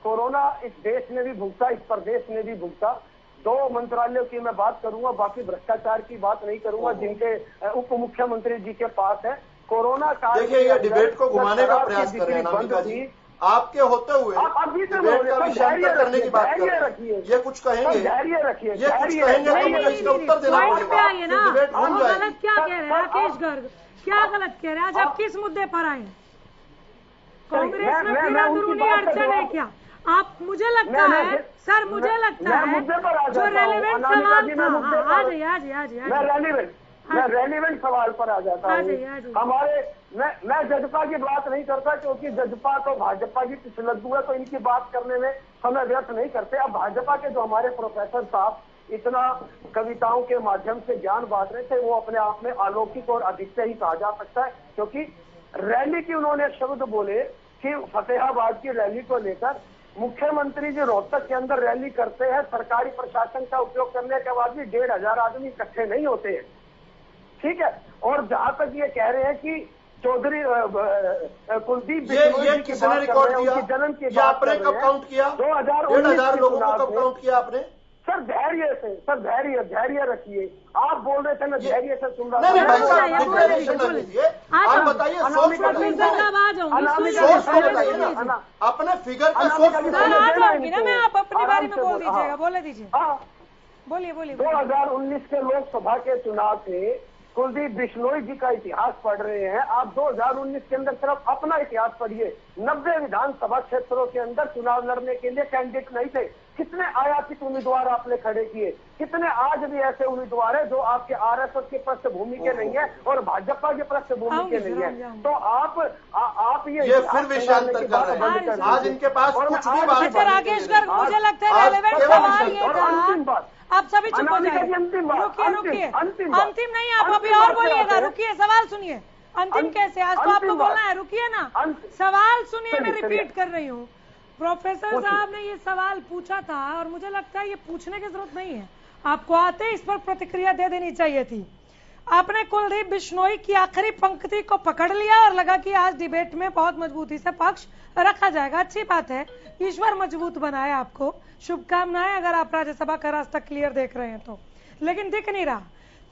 कोरोना इस देश ने भी भुगता, इस प्रदेश ने भी भुगता। 2 मंत्रालयों की मैं बात करूंगा, बाकी भ्रष्टाचार की बात नहीं करूंगा जिनके उप मुख्यमंत्री जी के पास है। कोरोना काल, देखिए ये डिबेट को घुमाने का प्रयास कर रहे हैं अनामिका जी, आपके होते हुए डिबेट का विषयांतर करने की बात कर रहे हैं। ये कुछ कहेंगे, धैर्य रखिए, ये कुछ कहेंगे तो मुझे इसका उत्तर देना पड़ेगा। डिबेट घूम जाएगी। गलत क्या कह रहे हैं राकेश गर्ग, क्या गलत कह रहे हैं? आज आप किस मुद्दे पर आए? कांग्रेस में फिर अंदरूनी अड़चन है क्या? आप, मुझे लगता है सर, मुझे लगता है जो रेलेवेंट सवाल था, आ जाइए, मैं रेलिवेंट सवाल पर आ जाता हूँ। हमारे मैं जजपा की बात नहीं करता, क्योंकि जजपा तो भाजपा की पिछलद्दू है, तो इनकी बात करने में समय व्यर्थ नहीं करते। अब भाजपा के जो हमारे प्रोफेसर साहब इतना कविताओं के माध्यम से ज्ञान बांट रहे थे, वो अपने आप में अलौकिक और अधिकतर ही कहा जा सकता है। क्योंकि रैली की उन्होंने शब्द बोले कि फतेहाबाद की रैली को लेकर मुख्यमंत्री जी रोहतक के अंदर रैली करते हैं, सरकारी प्रशासन का उपयोग करने के बाद भी 1,500 आदमी इकट्ठे नहीं होते हैं, ठीक है। और जहां तक ये कह रहे हैं कि चौधरी कुलदीप ये किसने रिकॉर्ड किया? जन्म की ये आपने कब काउंट किया? 1,500 लोगों को कब काउंट किया आपने? सर धैर्य से, सर धैर्य रखिए। आप बोल रहे थे ना, धैर्य से सुन रहा नहीं भाई साहब, डिक्लेरेशन ना लीजिए, आप बताइए, सोर्स बताइए ना, अपने फिगर का सोर्स बताइए। मैं आप अपने बारे में बोल दीजिएगा, बोले दीजिए, बोलिए। 2019 के लोकसभा के चुनाव से कुलदीप बिश्नोई जी का इतिहास पढ़ रहे हैं आप। 2019 के अंदर सिर्फ अपना इतिहास पढ़िए। 90 विधानसभा क्षेत्रों के अंदर चुनाव लड़ने के लिए कैंडिडेट नहीं थे। कितने आयातित उम्मीदवार आपने खड़े किए, कितने आज भी ऐसे उम्मीदवार हैं जो आपके आरएसएस की पृष्ठभूमि के नहीं है और भाजपा की पृष्ठभूमि के नहीं है। तो आप ये फिर विषयांतर कर रहे हैं। आज इनके पास कुछ भी बात नहीं। राकेश गर्ग, मुझे लगता है रेलेवेंट सवाल ये था, आप सभी चुप हो जाइए। रुकिए, अंतिम नहीं, आप अभी और बोलिएगा। रुकिए, सवाल सुनिए। अंतिम कैसे? आज तो आपको बोलना है, रुकिए ना, सवाल सुनिए। मैं रिपीट कर रही हूँ, प्रोफेसर साहब ने ये सवाल पूछा था और मुझे लगता है ये पूछने की जरूरत नहीं है, आपको आते इस पर प्रतिक्रिया दे देनी चाहिए थी। आपने कुलदीप बिश्नोई की आखिरी पंक्ति को पकड़ लिया और लगा कि आज डिबेट में बहुत मजबूती से पक्ष रखा जाएगा। अच्छी बात है, ईश्वर मजबूत बनाए आपको, शुभकामनाएं अगर आप राज्यसभा का रास्ता क्लियर देख रहे हैं तो। लेकिन दिख नहीं रहा,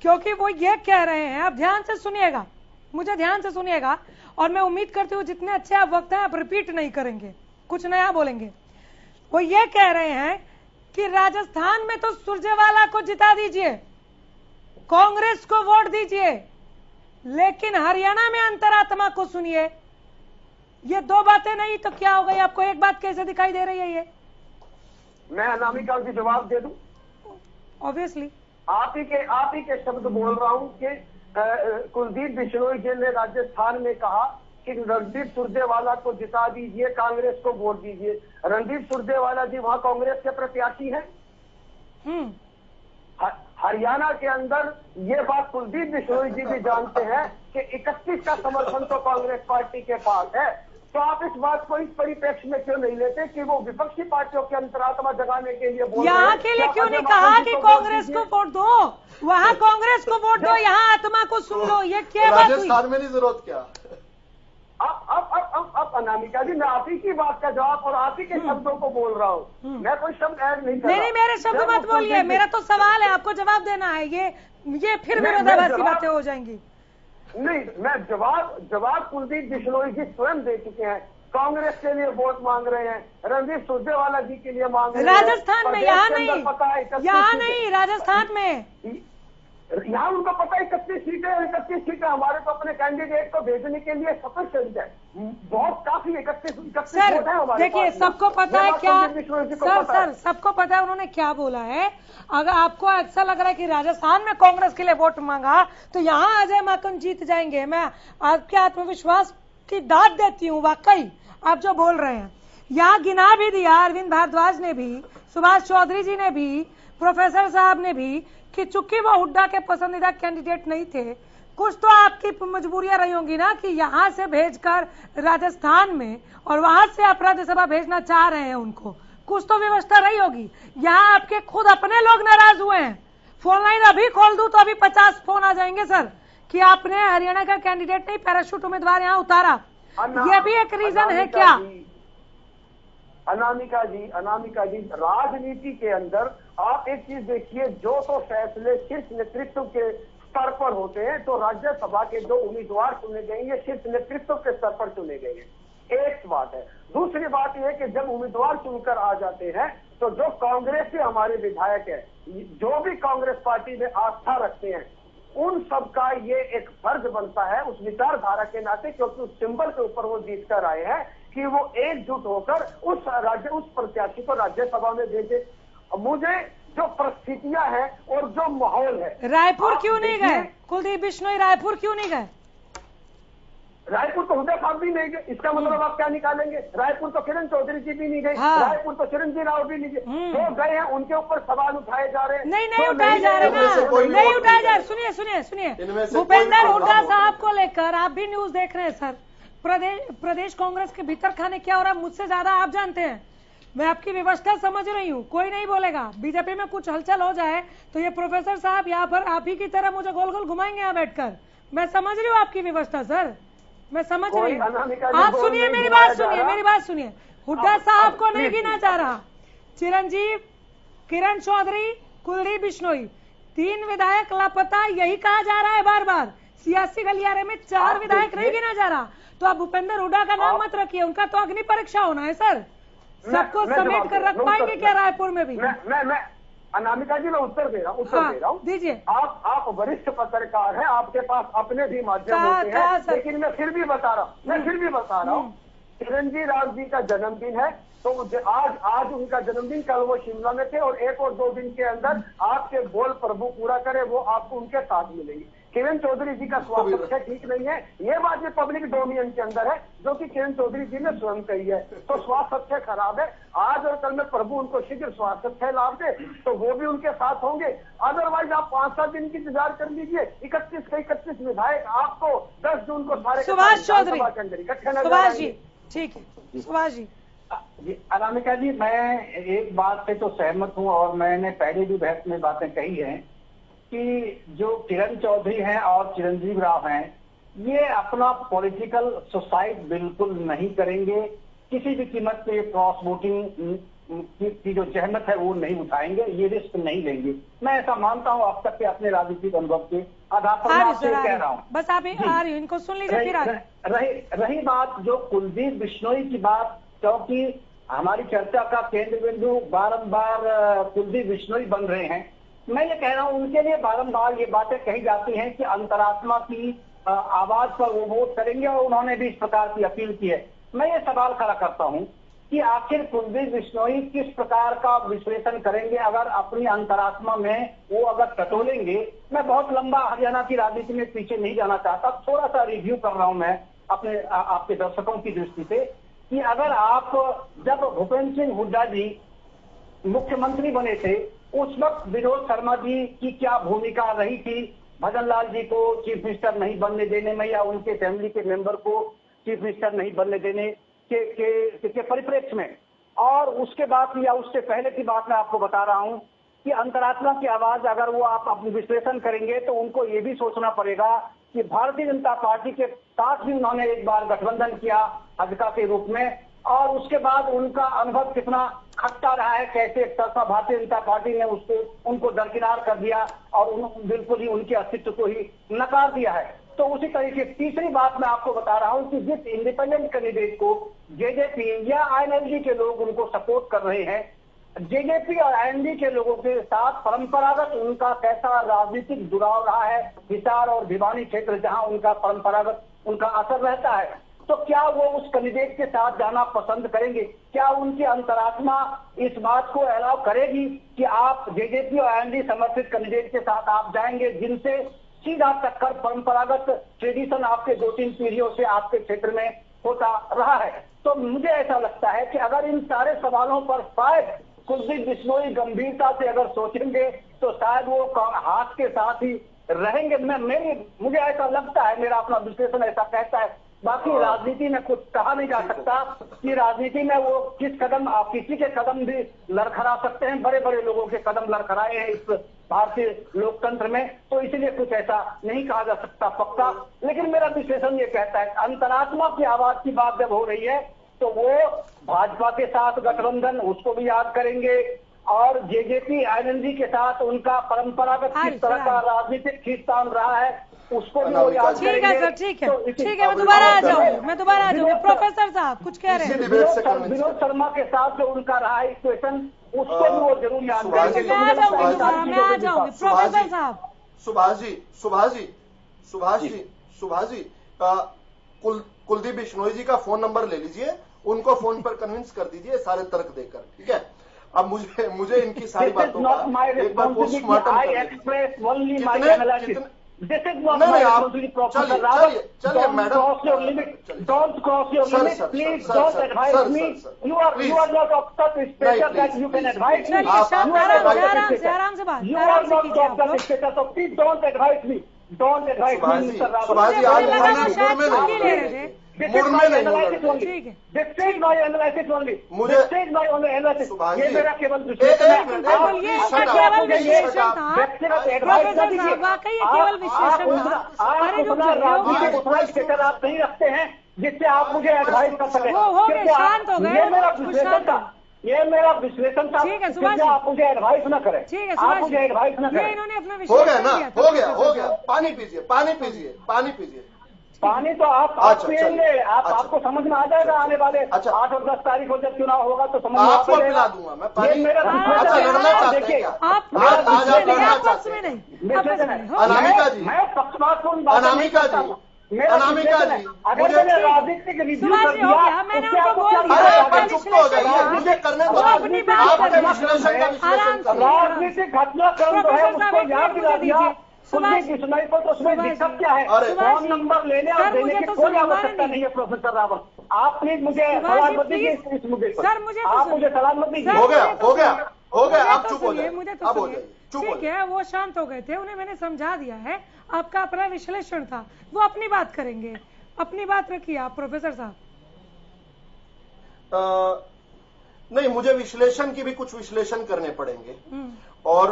क्योंकि वो ये कह रहे हैं, आप ध्यान से सुनिएगा, मुझे ध्यान से सुनिएगा, और मैं उम्मीद करती हूँ जितने अच्छे आप वक्त हैं आप रिपीट नहीं करेंगे, कुछ नया बोलेंगे। वो ये कह रहे हैं कि राजस्थान में तो सुरजेवाला को जिता दीजिए, कांग्रेस को वोट दीजिए, लेकिन हरियाणा में अंतरात्मा को सुनिए। ये 2 बातें नहीं तो क्या हो गई? आपको एक बात कैसे दिखाई दे रही है? ये मैं अनामिका जी जवाब दे दूं? ऑब्वियसली आप ही के शब्द बोल रहा हूं कि कुलदीप बिश्नोई जी ने राजस्थान में कहा कि रणदीप सुरजेवाला को जिता दीजिए, कांग्रेस को वोट दीजिए। रणदीप सुरजेवाला जी वहां कांग्रेस के प्रत्याशी हैं। हरियाणा के अंदर ये बात कुलदीप बिश्नोई जी भी जानते हैं कि 31 का समर्थन तो कांग्रेस पार्टी के पास है। तो आप इस बात को इस परिप्रेक्ष्य में क्यों नहीं लेते कि वो विपक्षी पार्टियों की अंतरात्मा जगाने के लिए बोल रहे हैं? यहाँ के लिए क्यों नहीं कहा कि कांग्रेस को वोट दो, वहाँ कांग्रेस को वोट दो, यहाँ आत्मा को सुन लो? ये क्या बात हुई? राजस्थान में नहीं जरूरत क्या? अब अनामिका जी, मैं आप ही की बात का जवाब और आप ही के शब्दों को बोल रहा हूँ, मैं कोई शब्द ऐड नहीं कर रहा। नहीं, मेरे शब्द मत बोलिए, मेरा तो सवाल है, आपको जवाब देना है। ये फिर विरोधाभासी बातें हो जाएंगी। नहीं, मैं जवाब कुलदीप बिश्नोई जी स्वयं दे चुके हैं। कांग्रेस के लिए वोट मांग रहे हैं, रणदीप सुरजेवाला जी के लिए मांग रहे हैं। राजस्थान में, यहाँ नहीं, राजस्थान में यहाँ उनको पता है 31 सीटें हमारे को अपने कैंडिडेट को भेजने के लिए सफिशिएंट है, बहुत काफी 31 सर है। देखिए, सबको पता है क्या सर, सबको पता है उन्होंने क्या बोला है। अगर आपको ऐसा लग रहा है कि राजस्थान में कांग्रेस के लिए वोट मांगा तो यहाँ अजय माकन जीत जाएंगे, मैं आपके आत्मविश्वास की दाद देती हूँ। वाकई आप जो बोल रहे हैं, यहाँ गिना भी दिया अरविंद भारद्वाज ने भी, सुभाष चौधरी जी ने भी, प्रोफेसर साहब ने भी, कि चूंकि वो हुड्डा के पसंदीदा कैंडिडेट नहीं थे, कुछ तो आपकी मजबूरियां रही होंगी ना कि यहाँ से भेजकर राजस्थान में और वहां से आप राज्यसभा भेजना चाह रहे हैं उनको, कुछ तो व्यवस्था रही होगी। यहाँ आपके खुद अपने लोग नाराज हुए हैं। फोन लाइन अभी खोल दूं तो अभी 50 फोन आ जाएंगे सर कि आपने हरियाणा का कैंडिडेट नहीं, पैराशूट उम्मीदवार यहाँ उतारा। ये भी एक रीजन है क्या? अनामिका जी, राजनीति के अंदर आप एक चीज देखिए, जो तो फैसले शीर्ष नेतृत्व के स्तर पर होते हैं, तो राज्यसभा के जो उम्मीदवार चुने गए ये शीर्ष नेतृत्व के स्तर पर चुने गए हैं, एक बात है। दूसरी बात यह कि जब उम्मीदवार चुनकर आ जाते हैं तो जो कांग्रेस के हमारे विधायक है, जो भी कांग्रेस पार्टी में आस्था रखते हैं, उन सबका ये एक फर्ज बनता है उस विचारधारा के नाते, क्योंकि उस सिंबल के ऊपर वो जीत कर आए हैं, कि वो एकजुट होकर उस प्रत्याशी को राज्यसभा में भेजे। मुझे जो परिस्थितियां हैं और जो माहौल है, रायपुर क्यों नहीं गए कुलदीप बिश्नोई? रायपुर क्यों नहीं गए? रायपुर तो हुड्डा साहब भी नहीं गए, इसका मतलब आप क्या निकालेंगे? रायपुर तो किरण चौधरी जी भी नहीं गए, रायपुर तो चिरंजीव राव भी नहीं गए। जो गए हैं उनके ऊपर सवाल उठाए जा रहे हैं। नहीं उठाए जा रहे, नहीं उठाए जा रहे। सुनिए भूपेंद्र हुड्डा साहब को लेकर आप भी न्यूज देख रहे हैं सर। प्रदेश कांग्रेस के भीतर खाने क्या हो रहा है मुझसे ज्यादा आप जानते हैं। मैं आपकी व्यवस्था समझ रही हूँ, कोई नहीं बोलेगा। बीजेपी में कुछ हलचल हो जाए तो ये प्रोफेसर साहब यहाँ पर आप ही की तरह मुझे गोल गोल घुमाएंगे यहाँ बैठकर। मैं समझ रही हूँ आपकी व्यवस्था सर, मैं समझ रही हूँ। आप सुनिए, मेरी बात सुनिए। हुड्डा साहब को नहीं गिना जा रहा, चिरंजीव, किरण चौधरी, कुलदीप बिश्नोई, 3 विधायक लापता, यही कहा जा रहा है बार बार। सियासी गलियारे में 4 विधायक नहीं गिना जा रहा, तो आप भूपेंद्र हुड्डा का नाम मत रखिए, उनका तो अग्नि परीक्षा होना है सर। सबको समेट कर रख पाएंगे क्या रायपुर में भी? मैं अनामिका जी मैं उत्तर दे रहा हूँ, दीजिए। आप वरिष्ठ पत्रकार हैं, आपके पास अपने भी माध्यम होते हैं, लेकिन मैं फिर भी बता रहा हूँ, चिरंजीव राव जी का जन्मदिन है, तो आज उनका जन्मदिन, कल वो शिमला में थे, और 1 और 2 दिन के अंदर आपके बोल प्रभु पूरा करे वो आपको उनके साथ मिलेंगे। किरण चौधरी जी का स्वास्थ्य ठीक नहीं है, ये बात ये पब्लिक डोमिनियन के अंदर है, जो कि किरण चौधरी जी ने स्वयं कही है। तो स्वास्थ्य खराब है, आज और कल में प्रभु उनको शीघ्र स्वास्थ्य लाभ दे तो वो भी उनके साथ होंगे। अदरवाइज आप 5-7 दिन की इंतजार कर लीजिए। 31 विधायक आपको 10 जून को सारे सुभाष चौधरी सुभाष जी, ठीक है सुभाष जी। अनामिका जी, मैं एक बात से तो सहमत हूँ और मैंने पहले भी बहस में बातें कही हैं कि जो किरण चौधरी हैं और चिरंजीव राव हैं, ये अपना पॉलिटिकल सुसाइड बिल्कुल नहीं करेंगे। किसी भी कीमत पे क्रॉस वोटिंग की जो जहमत है वो नहीं उठाएंगे, ये रिस्क नहीं लेंगे। मैं ऐसा मानता हूँ अब तक के अपने राजनीतिक अनुभव के आधार पर मैं आपसे कह रहा हूँ। बस आप आ रही हो, इनको सुन लीजिए। रही बात जो कुलदीप बिश्नोई की बात, क्योंकि हमारी चर्चा का केंद्र बिंदु बारंबार कुलदीप बिश्नोई बन रहे हैं, मैं ये कह रहा हूं उनके लिए बारंबार ये बातें कही जाती हैं कि अंतरात्मा की आवाज पर वो वोट करेंगे, और उन्होंने भी इस प्रकार की अपील की है। मैं ये सवाल खड़ा करता हूं कि आखिर कुलदीप बिश्नोई किस प्रकार का विश्लेषण करेंगे अगर अपनी अंतरात्मा में वो अगर टटोलेंगे। मैं बहुत लंबा हरियाणा की राजनीति में पीछे नहीं जाना चाहता, थोड़ा सा रिव्यू कर रहा हूं मैं अपने आपके दर्शकों की दृष्टि से, कि अगर आप जब भूपेंद्र सिंह हुड्डा जी मुख्यमंत्री बने थे उस वक्त विनोद शर्मा जी की क्या भूमिका रही थी भजन लाल जी को चीफ मिनिस्टर नहीं बनने देने में, या उनके फैमिली के मेंबर को चीफ मिनिस्टर नहीं बनने देने के परिप्रेक्ष्य में। और उसके बाद या उससे पहले की बात मैं आपको बता रहा हूं कि अंतरात्मा की आवाज अगर वो आप अपनी विश्लेषण करेंगे तो उनको ये भी सोचना पड़ेगा कि भारतीय जनता पार्टी के साथ भी उन्होंने एक बार गठबंधन किया हजका के रूप में, और उसके बाद उनका अनुभव कितना खट्टा रहा है, कैसे एक तरफा भारतीय जनता पार्टी ने उनको दरकिनार कर दिया और बिल्कुल ही उनके अस्तित्व को ही नकार दिया है। तो उसी तरीके तीसरी बात मैं आपको बता रहा हूं कि जिस इंडिपेंडेंट कैंडिडेट को जेजेपी या आईएनएलडी के लोग उनको सपोर्ट कर रहे हैं, जेजेपी और आईएनडी के लोगों के साथ परंपरागत उनका कैसा राजनीतिक जुड़ाव रहा है, हिसार और भिवानी क्षेत्र जहां उनका परंपरागत उनका असर रहता है, तो क्या वो उस कैंडिडेट के साथ जाना पसंद करेंगे? क्या उनकी अंतरात्मा इस बात को अलाउ करेगी कि आप जेजेपी और आईएनडी समर्थित कैंडिडेट के साथ आप जाएंगे जिनसे सीधा टक्कर परंपरागत ट्रेडिशन आपके 2-3 पीढ़ियों से आपके क्षेत्र में होता रहा है? तो मुझे ऐसा लगता है कि अगर इन सारे सवालों पर शायद कुलदीप बिश्नोई गंभीरता से अगर सोचेंगे तो शायद वो हाथ के साथ ही रहेंगे। मुझे ऐसा लगता है, मेरा अपना विश्लेषण ऐसा कहता है। बाकी राजनीति में कुछ कहा नहीं जा सकता कि राजनीति में वो किसी के कदम भी लड़खड़ा सकते हैं। बड़े बड़े लोगों के कदम लड़खड़ाए हैं इस भारतीय लोकतंत्र में, तो इसलिए कुछ ऐसा नहीं कहा जा सकता पक्का। लेकिन मेरा विश्लेषण ये कहता है, अंतरात्मा की आवाज की बात जब हो रही है तो वो भाजपा के साथ गठबंधन, उसको भी याद करेंगे, और जेजेपी आईएनएलडी के साथ उनका परंपरागत किस तरह का राजनीतिक खींचतान रहा है उसको भी वो याद करेंगे। ठीक है सर, ठीक है, ठीक है, मैं दोबारा आ जाऊंगी। प्रोफेसर साहब कुछ कह रहे हैं। विनोद शर्मा के साथ जो उनका रहा है इक्वेशन, उसको भी वो जरूर याद करेंगे। मैं आ जाऊंगी प्रोफेसर साहब। सुभाष जी कुलदीप बिश्नोई जी का फोन नंबर ले लीजिए, उनको फोन पर कन्विंस कर दीजिए सारे तर्क देकर, ठीक है। अब मुझे इनकी सारी बातों का एक बार पोस्टमार्टम चलिए madam, Don't cross your limit, please don't advise me. You are not of such status that you can advise me. आराम से बात। You are not of such status, so please don't advise me. Don't advise me, Mr. Rawat. Subhash ji आज This is my analysis only. ठीक है, This is my analysis only. मुझे This is my only analysis. Subhash ये जी, मेरा केवल विश्लेषण है। बिल्कुल ये केवल विश्लेषण था। प्रोफेसर साहब वाकई ये केवल विश्लेषण था। आप उतना राजनीतिक उतना स्टेटस आप नहीं रखते हैं जिससे आप मुझे एडवाइस कर सके। हो गए, शांत हो गए, ये मेरा विश्लेषण था। ये मेरा विश्लेषण था। ठीक है सुभाष जी, आप मुझे एडवाइस न करें। ठीक है आप मुझे एडवाइस न करें। इन्होंने अपना हो गया विश्लेषण ना, किया था। हो गया। पानी पीजिए। पानी तो आप पिएंगे, आपको समझ में आ जाएगा आने वाले 8 और 10 तारीख को जब चुनाव होगा तो समझ में आपको पिला दूंगा मैं पानी। अच्छा लड़ना चाहते हैं क्या? आप पक्ष में नहीं। अनामिका जी, मैं पक्षपातपूर्ण अनामिका जी, अगर मैंने राजनीतिक रिव्यू कर दिया, मैंने उनको बोल दिया। अरे चुप हो जाइए, मुझे करने दो। आपके विश्लेषण का विश्लेषण कर रहा हूं। राजनीतिक घटनाक्रम जो है उसको याद दिला दिया। कुलदीप बिश्नोई को तो उसमें दिक्कत क्या है? फोन नंबर लेने और देने की कोई आवश्यकता नहीं है। प्रोफेसर रावत, आप प्लीज मुझे सलाह मत दीजिए इस मुद्दे पर। आप मुझे सलाह मत दीजिए। हो गया, आप चुप हो जाइए। अब हो जाइए, चुप हो ठीक है, वो शांत हो गए थे, उन्हें मैंने समझा दिया है। आपका अपना विश्लेषण था, वो अपनी बात करेंगे। अपनी बात रखिए आप प्रोफेसर साहब। नहीं, मुझे विश्लेषण की भी कुछ विश्लेषण करने पड़ेंगे और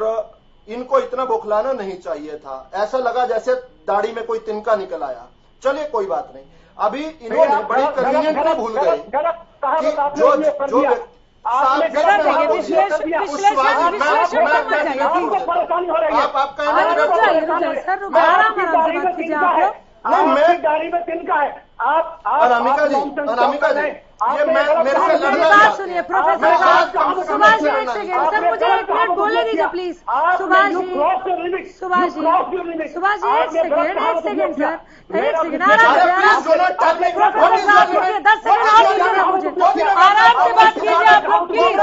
इनको इतना बौखलाना नहीं चाहिए था। ऐसा लगा जैसे दाढ़ी में कोई तिनका निकल आया। चलिए कोई बात नहीं, अभी इन्होंने बड़ी कन्वीनियंट भूल गए कि जो गाड़ी में तिनका है। अनामिका जी, ये मेरे से लड़ना। सुनिए प्रोफेसर साहब, सुभाष जी एक सेकेंड सर, मुझे 1 मिनट बोलने दीजिए प्लीज। सुभाष जी एक सेकेंड सर, एक सेकेंड आराम से। प्रोफेसर साहब मुझे 10 सेकेंड और दीजिए ना मुझे। आराम से बात कीजिए आप लोग प्लीज।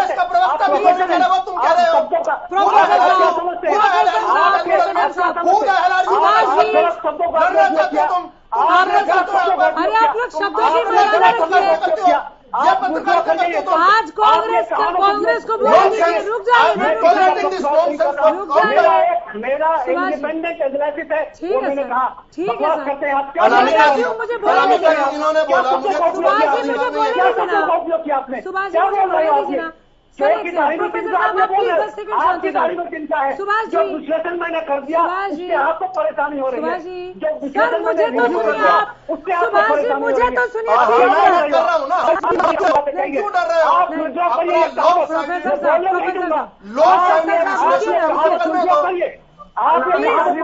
अरे आप लोग शब्दों की मर्यादा रखिए। आज कांग्रेस को बोल दीजिए, रुक जाइए। मेरा इंडिपेंडेंट एनालिसिस है। ठीक है सर, ठीक है सर। अनामिका जी, मुझे बोलने दीजिए। इन्होंने बोला मुझे सुभाष जी मुझे बोलने दीजिए ना। सुभाष जी मुझे बोलने दीजिए ना। आपकी दाढ़ी में तिनका है। सुभाष जी, जो विश्लेषण मैंने कर दिया उससे आपको परेशानी हो रही है। सर मुझे तो सुनिए आप। सुभाष जी मुझे तो सुनिए। क्यों डर रहे हो?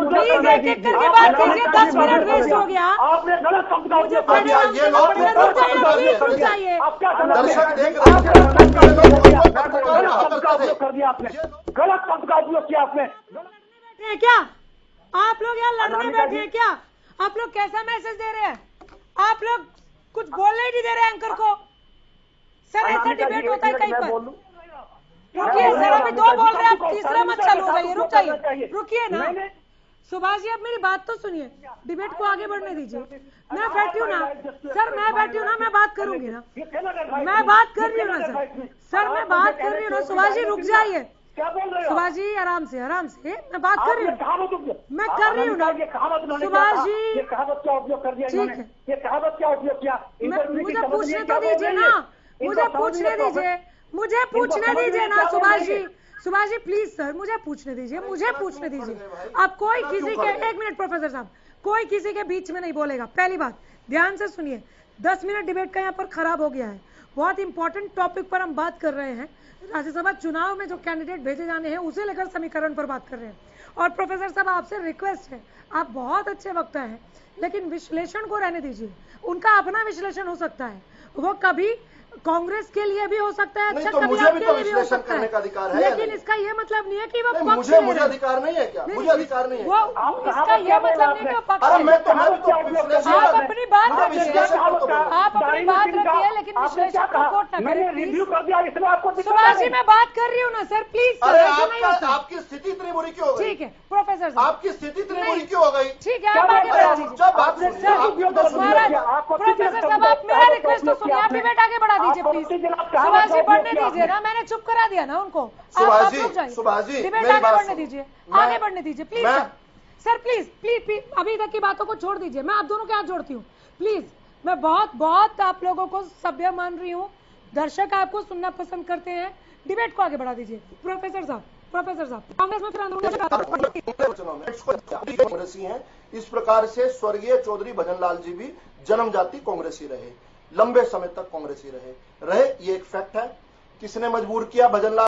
प्लीज एक एक करके बात कीजिए। 10 मिनट वेस्ट हो गया। आपने गलत शब्द का उपयोग कर दिया। ये लोग दर्शक देख रहे कर दिया आपने, गलत शब्द का उपयोग किया आपने। क्या आप लोग यहाँ लड़ने बैठे हैं क्या? आप लोग कैसा मैसेज दे रहे हैं? आप लोग कुछ बोलने ही नहीं दे रहे एंकर को। सर ऐसा डिबेट होता है कहीं पर? रुकिए सर, अभी 2 बोल रहे हैं, आप तीसरा मत चालू हो जाइए। रुक जाइए, रुकिए ना। सुभाष जी अब मेरी बात तो सुनिए, डिबेट को आगे बढ़ने दीजिए। मैं बैठी हूँ ना सर, मैं बैठी हूँ ना, मैं बात करूंगी ना। मैं बात कर रही हूँ ना सर, मैं बात कर रही हूँ ना सुभाष जी रुक जाइए, क्या बोल रहे हो सुभाष जी आराम से मैं बात कर रही हूँ, मैं कर रही हूँ ना सुभाष जी। ये कहावत क्या उपयोग कर दिया इन्होंने, ये कहावत क्या उपयोग किया? मुझे पूछने तो दीजिए ना, मुझे पूछने दीजिए ना सुभाष जी प्लीज सर, मुझे पूछने दीजिए। अब कोई किसी के, एक मिनट प्रोफेसर साहब, कोई किसी के बीच में नहीं बोलेगा। पहली बात ध्यान से सुनिए, 10 मिनट डिबेट का यहाँ पर खराब हो गया है। बहुत इंपॉर्टेंट टॉपिक पर हम बात कर रहे हैं, राज्यसभा चुनाव में जो कैंडिडेट भेजे जाने हैं उसे लेकर समीकरण पर बात कर रहे हैं। और प्रोफेसर साहब आपसे रिक्वेस्ट है, आप बहुत अच्छे वक्ता हैं, लेकिन विश्लेषण को रहने दीजिए। उनका अपना विश्लेषण हो सकता है, वो कभी कांग्रेस के लिए भी हो सकता है, अच्छा कभी आपके लिए भी हो सकता है, लेकिन इसका ये मतलब नहीं है कि वो पक्ष में मुझे अधिकार नहीं है क्या? मुझे अधिकार नहीं है, इसका ये मतलब नहीं है कि पक्ष में। आप अपनी बात रखिए, लेकिन विश्लेषण को कोट न करें। रिव्यू कर दिया इसलिए आपको सुभाष जी मैं बात कर रही हूँ ना सर, प्लीज। आपकी स्थिति इतनी बुरी क्यों हो गई? ठीक है प्रोफेसर साहब, आपकी स्थिति इतनी बुरी क्यों हो गई? ठीक है आप आगे बढ़ा दीजिए। प्रोफेसर साहब आप मेरा रिक्वेस्ट तो सुनिए, आप डिबेट आगे बढ़ा दीजिए प्लीज। सुभाष जी बढ़ने दीजिए ना, मैंने चुप करा दिया ना उनको। सुभाष जी डिबेट आगे बढ़ने दीजिए, आगे बढ़ने दीजिए प्लीज सर प्लीज अभी तक की बातों को छोड़ दीजिए। मैं आप दोनों के हाथ जोड़ती हूँ प्लीज। मैं बहुत आप लोगों को सभ्य मान रही हूँ, दर्शक आपको सुनना पसंद करते हैं, डिबेट को आगे बढ़ा दीजिए। प्रोफेसर साहब कांग्रेस में कांग्रेसी हैं। इस प्रकार से स्वर्गीय चौधरी भजनलाल जी भी जन्मजाति कांग्रेसी रहे, लंबे समय तक कांग्रेसी रहे, ये एक फैक्ट है। किसने मजबूर किया भजनलाल